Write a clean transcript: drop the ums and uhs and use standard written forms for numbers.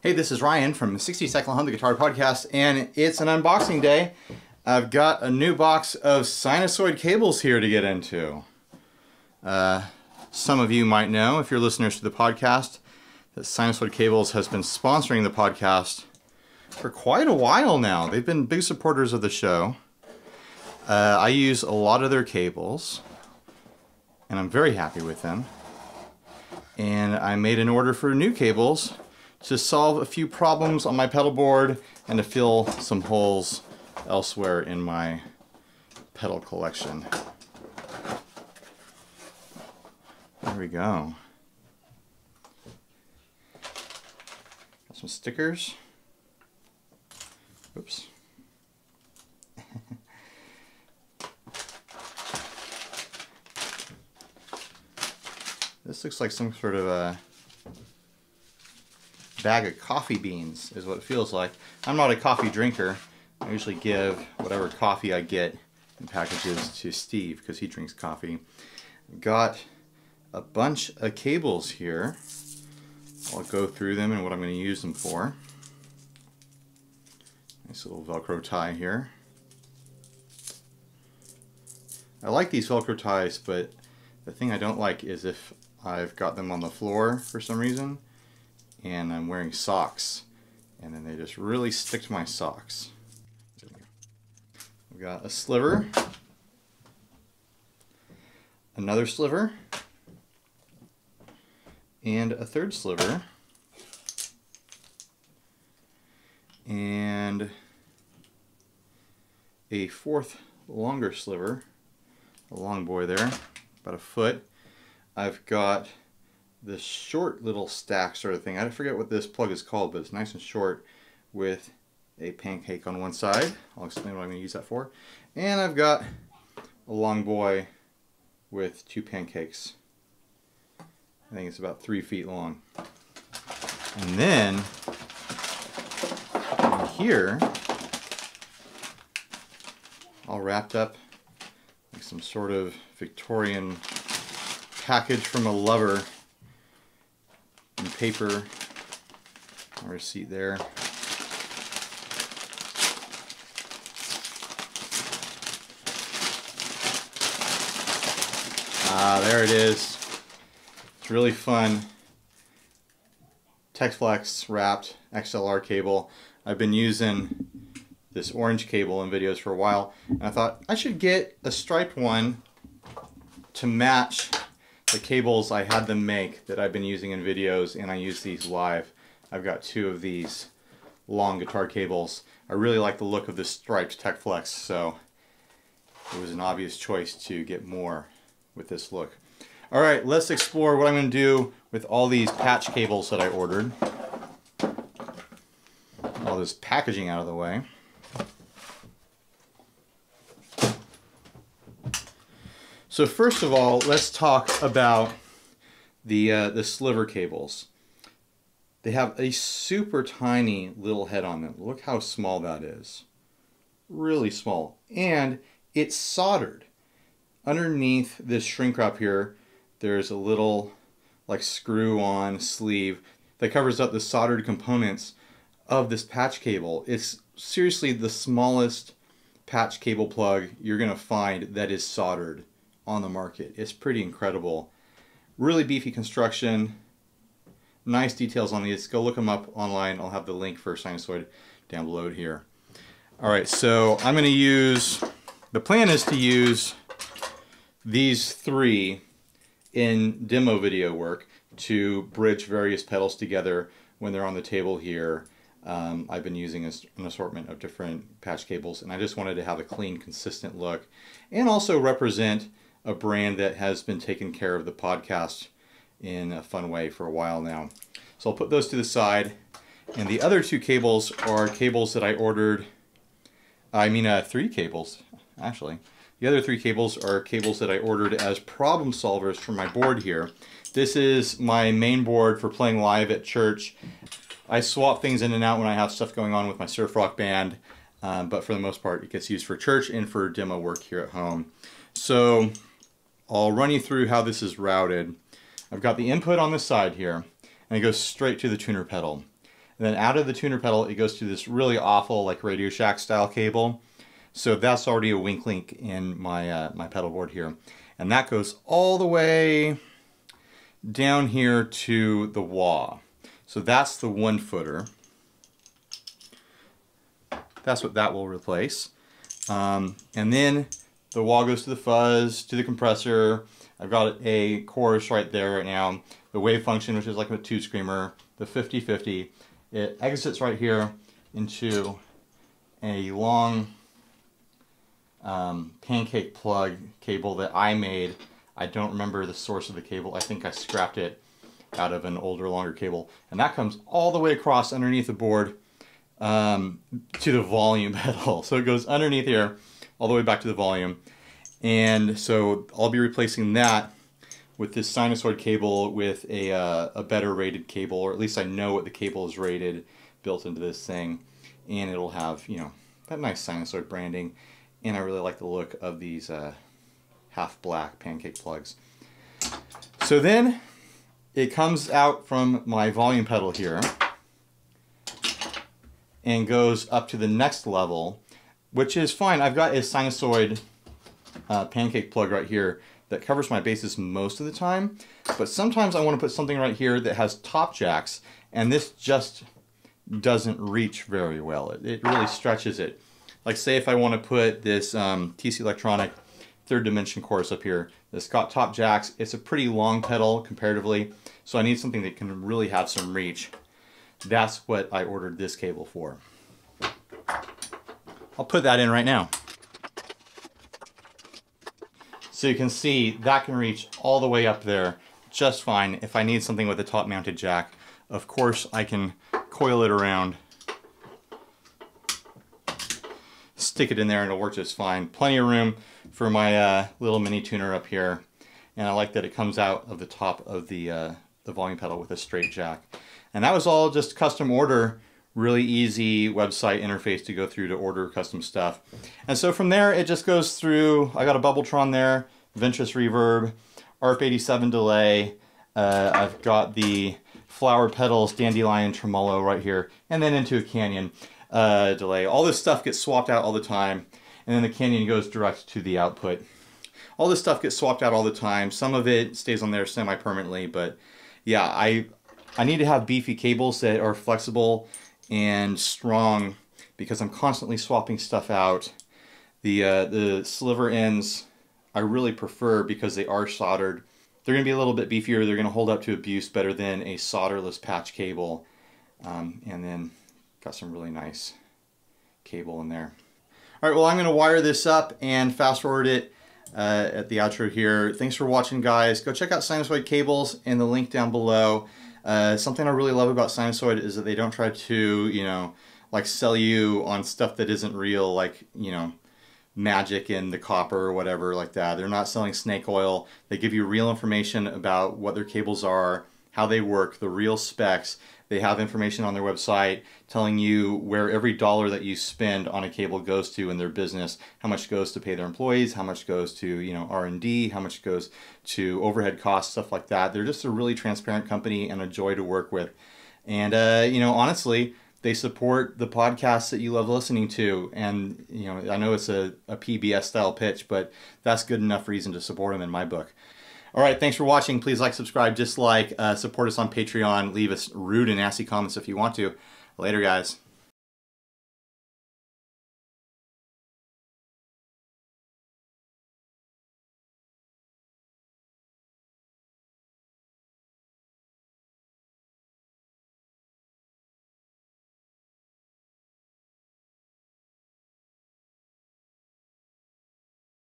Hey, this is Ryan from 60 Cycle Home, the Guitar Podcast, and it's an unboxing day. I've got a new box of sinusoid cables here to get into. Some of you might know, if you're listeners to the podcast, that Sinusoid Cables has been sponsoring the podcast for quite a while now. They've been big supporters of the show. I use a lot of their cables, and I'm very happy with them. And I made an order for new cables to solve a few problems on my pedal board and to fill some holes elsewhere in my pedal collection. There we go. Got some stickers. Oops. This looks like some sort of a bag of coffee beans is what it feels like. I'm not a coffee drinker. I usually give whatever coffee I get in packages to Steve because he drinks coffee. Got a bunch of cables here. I'll go through them and what I'm going to use them for. Nice little Velcro tie here. I like these Velcro ties, but the thing I don't like is if I've got them on the floor for some reason and I'm wearing socks and then they just really stick to my socks. We've got a sliver, another sliver, and a third sliver, and a fourth longer sliver, a long boy there, about a foot. I've got this short little stack sort of thing. I forget what this plug is called, but it's nice and short with a pancake on one side. I'll explain what I'm going to use that for. And I've got a long boy with two pancakes. I think it's about 3 feet long. And then in here, all wrapped up like some sort of Victorian package from a lover in paper. A receipt there. There it is. It's really fun. TechFlex wrapped XLR cable. I've been using this orange cable in videos for a while, and I thought I should get a striped one to match the cables I had them make that I've been using in videos, and I use these live. I've got 2 of these long guitar cables. I really like the look of this striped TechFlex, so it was an obvious choice to get more with this look. Alright, let's explore what I'm going to do with all these patch cables that I ordered. All this packaging out of the way. So first of all, let's talk about the sliver cables. They have a super tiny little head on them. Look how small that is. Really small. And it's soldered. Underneath this shrink wrap here, there's a little like screw-on sleeve that covers up the soldered components of this patch cable. It's seriously the smallest patch cable plug you're going to find that is soldered on the market. It's pretty incredible. Really beefy construction. Nice details on these. Go look them up online. I'll have the link for Sinusoid down below here. Alright, so I'm going to use, the plan is to use these 3 in demo video work to bridge various pedals together when they're on the table here. I've been using an assortment of different patch cables, and I just wanted to have a clean, consistent look and also represent a brand that has been taking care of the podcast in a fun way for a while now. So I'll put those to the side, and the other 2 cables are cables that I ordered. 3 cables actually. The other 3 cables are cables that I ordered as problem solvers for my board here. This is my main board for playing live at church. I swap things in and out when I have stuff going on with my surf rock band, but for the most part it gets used for church and for demo work here at home. So I'll run you through how this is routed. I've got the input on the side here, and it goes straight to the tuner pedal. And then out of the tuner pedal, it goes to this really awful like Radio Shack style cable. So that's already a wink link in my, my pedal board here. And that goes all the way down here to the wah. So that's the 1-footer. That's what that will replace. And then the wah goes to the fuzz, to the compressor. I've got a chorus right there right now. The wave function, which is like a 2-screamer, the 50-50. It exits right here into a long pancake plug cable that I made. I don't remember the source of the cable. I think I scrapped it out of an older, longer cable. And that comes all the way across underneath the board to the volume pedal. So it goes underneath here, all the way back to the volume. And so I'll be replacing that with this sinusoid cable with a better rated cable, or at least I know what the cable is rated built into this thing. And it'll have, you know, that nice sinusoid branding. And I really like the look of these half black pancake plugs. So then it comes out from my volume pedal here and goes up to the next level, which is fine. I've got a sinusoid pancake plug right here that covers my bases most of the time, but sometimes I want to put something right here that has top jacks, and this just doesn't reach very well. It really stretches it. Like say if I want to put this TC Electronic third dimension chorus up here that's got top jacks, it's a pretty long pedal comparatively, so I need something that can really have some reach. That's what I ordered this cable for. I'll put that in right now. So you can see that can reach all the way up there just fine. If I need something with a top mounted jack, of course I can coil it around, stick it in there, and it'll work just fine. Plenty of room for my little mini tuner up here, and I like that it comes out of the top of the volume pedal with a straight jack. And that was all just custom order, really easy website interface to go through to order custom stuff. And so from there it just goes through. I got a Bubbletron there, Ventress reverb, ARP87 delay, I've got the flower pedals, dandelion tremolo right here, and then into a Canyon delay. All this stuff gets swapped out all the time, and then the Canyon goes direct to the output. All this stuff gets swapped out all the time. Some of it stays on there semi-permanently, but yeah, I need to have beefy cables that are flexible and strong because I'm constantly swapping stuff out. The sliver ends I really prefer because they are soldered. They're going to be a little bit beefier. They're going to hold up to abuse better than a solderless patch cable. And then got some really nice cable in there. All right, well, I'm going to wire this up and fast forward it at the outro here. Thanks for watching, guys. Go check out Sinusoid Cables in the link down below. Something I really love about Sinusoid is that they don't try to, you know, like sell you on stuff that isn't real, like, you know, magic in the copper or whatever like that. They're not selling snake oil. They give you real information about what their cables are, how they work, the real specs. They have information on their website telling you where every dollar that you spend on a cable goes to in their business, how much goes to pay their employees, how much goes to, you know, R&D, how much goes to overhead costs, stuff like that. They're just a really transparent company and a joy to work with. And, you know, honestly, they support the podcasts that you love listening to. And, you know, I know it's a PBS style pitch, but that's good enough reason to support them in my book. All right, thanks for watching. Please like, subscribe, dislike, support us on Patreon. Leave us rude and nasty comments if you want to. Later, guys.